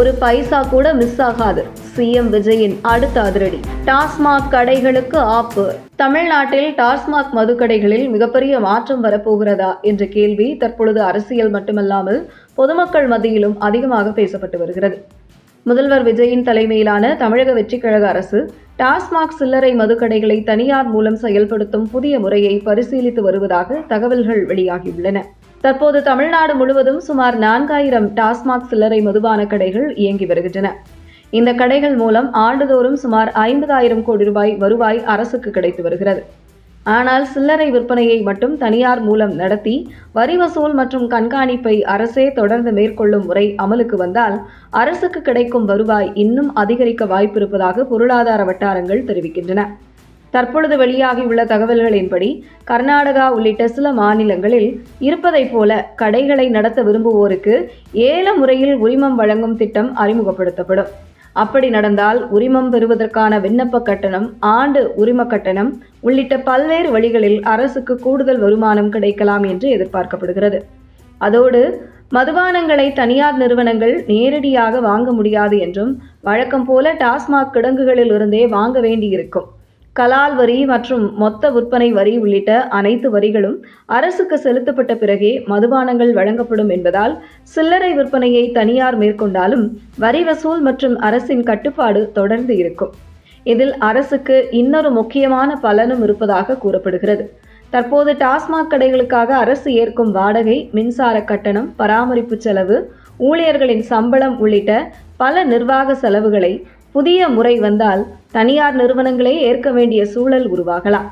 ஒரு பைசா கூட மிஸ் ஆகாது. சிஎம் விஜயின் அடுத்த அதிரடி. டாஸ்மாக் கடைகளுக்கு ஆப்பு. தமிழ்நாட்டில் டாஸ்மாக் மதுக்கடைகளில் மிகப்பெரிய மாற்றம் வரப்போகிறதா என்ற கேள்வி தற்பொழுது அரசியல் மட்டுமல்லாமல் பொதுமக்கள் மத்தியிலும் அதிகமாக பேசப்பட்டு வருகிறது. முதல்வர் விஜயின் தலைமையிலான தமிழக வெற்றிக் கழக அரசு டாஸ்மாக் சில்லறை மதுக்கடைகளை தனியார் மூலம் செயல்படுத்தும் புதிய முறையை பரிசீலித்து வருவதாக தகவல்கள் வெளியாகியுள்ளன. தற்போது தமிழ்நாடு முழுவதும் சுமார் 4000 டாஸ்மாக் சில்லறை மதுபான கடைகள் இயங்கி வருகின்றன. இந்த கடைகள் மூலம் ஆண்டுதோறும் சுமார் 50,000 கோடி ரூபாய் வருவாய் அரசுக்கு கிடைத்து வருகிறது. ஆனால் சில்லறை விற்பனையை மட்டும் தனியார் மூலம் நடத்தி வரி வசூல் மற்றும் கண்காணிப்பை அரசே தொடர்ந்து மேற்கொள்ளும் முறை அமலுக்கு வந்தால் அரசுக்கு கிடைக்கும் வருவாய் இன்னும் அதிகரிக்க வாய்ப்பிருப்பதாக பொருளாதார வட்டாரங்கள் தெரிவிக்கின்றன. தற்பொழுது வெளியாகியுள்ள தகவல்களின்படி கர்நாடகா உள்ளிட்ட சில மாநிலங்களில் இருப்பதைப் போல கடைகளை நடத்த விரும்புவோருக்கு ஏல முறையில் உரிமம் வழங்கும் திட்டம் அறிமுகப்படுத்தப்படும். அப்படி நடந்தால் உரிமம் பெறுவதற்கான விண்ணப்ப கட்டணம், ஆண்டு உரிம கட்டணம் உள்ளிட்ட பல்வேறு வழிகளில் அரசுக்கு கூடுதல் வருமானம் கிடைக்கலாம் என்று எதிர்பார்க்கப்படுகிறது. அதோடு மதுபானங்களை தனியார் நிறுவனங்கள் நேரடியாக வாங்க முடியாது என்றும் வழக்கம் போல டாஸ்மாக் கிடங்குகளில் இருந்தே வாங்க வேண்டியிருக்கும். கலால் வரி மற்றும் மொத்த விற்பனை வரி உள்ளிட்ட அனைத்து வரிகளும் அரசுக்கு செலுத்தப்பட்ட பிறகே மதுபானங்கள் வழங்கப்படும் என்பதால் சில்லறை விற்பனையை தனியார் மேற்கொண்டாலும் வரி வசூல் மற்றும் அரசின் கட்டுப்பாடு தொடர்ந்து இருக்கும். இதில் அரசுக்கு இன்னொரு முக்கியமான பலனும் இருப்பதாக கூறப்படுகிறது. தற்போது டாஸ்மாக் கடைகளுக்காக அரசு ஏற்கும் வாடகை, மின்சார கட்டணம், பராமரிப்பு செலவு, ஊழியர்களின் சம்பளம் உள்ளிட்ட பல நிர்வாக செலவுகளை புதிய முறை வந்தால் தனியார் நிறுவனங்களே ஏற்க வேண்டிய சூழல் உருவாகலாம்.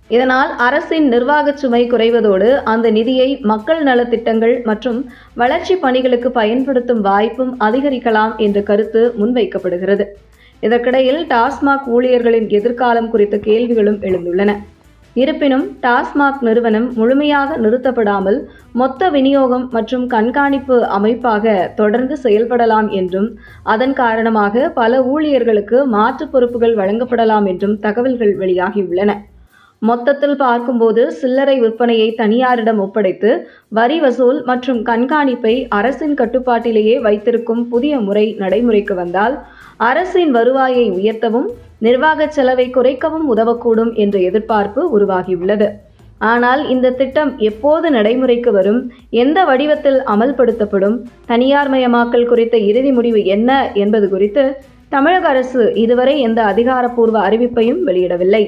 இதனால் அரசின் நிர்வாக சுமை குறைவதோடு அந்த நிதியை மக்கள் நலத்திட்டங்கள் மற்றும் வளர்ச்சி பணிகளுக்கு பயன்படுத்தும் வாய்ப்பும் அதிகரிக்கலாம் என்ற கருத்து முன்வைக்கப்படுகிறது. இதற்கிடையில் டாஸ்மாக் ஊழியர்களின் எதிர்காலம் குறித்த கேள்விகளும் எழுந்துள்ளன. இருப்பினும் டாஸ்மாக் நிறுவனம் முழுமையாக நிறுத்தப்படாமல் மொத்த விநியோகம் மற்றும் கண்காணிப்பு அமைப்பாக தொடர்ந்து செயல்படலாம் என்றும் அதன் காரணமாக பல ஊழியர்களுக்கு மாற்று பொறுப்புகள் வழங்கப்படலாம் என்றும் தகவல்கள் வெளியாகியுள்ளன. மொத்தத்தில் பார்க்கும்போது சில்லறை விற்பனையை தனியாரிடம் ஒப்படைத்து வரி வசூல் மற்றும் கண்காணிப்பை அரசின் கட்டுப்பாட்டிலேயே வைத்திருக்கும் புதிய முறை நடைமுறைக்கு வந்தால் அரசின் வருவாயை உயர்த்தவும் நிர்வாக செலவை குறைக்கவும் உதவக்கூடும் என்ற எதிர்பார்ப்பு உருவாகியுள்ளது. ஆனால் இந்த திட்டம் எப்போது நடைமுறைக்கு வரும், எந்த வடிவத்தில் அமல்படுத்தப்படும், தனியார்மயமாக்கல் குறித்த இறுதி முடிவு என்ன என்பது குறித்து தமிழக அரசு இதுவரை எந்த அதிகாரப்பூர்வ அறிவிப்பையும் வெளியிடவில்லை.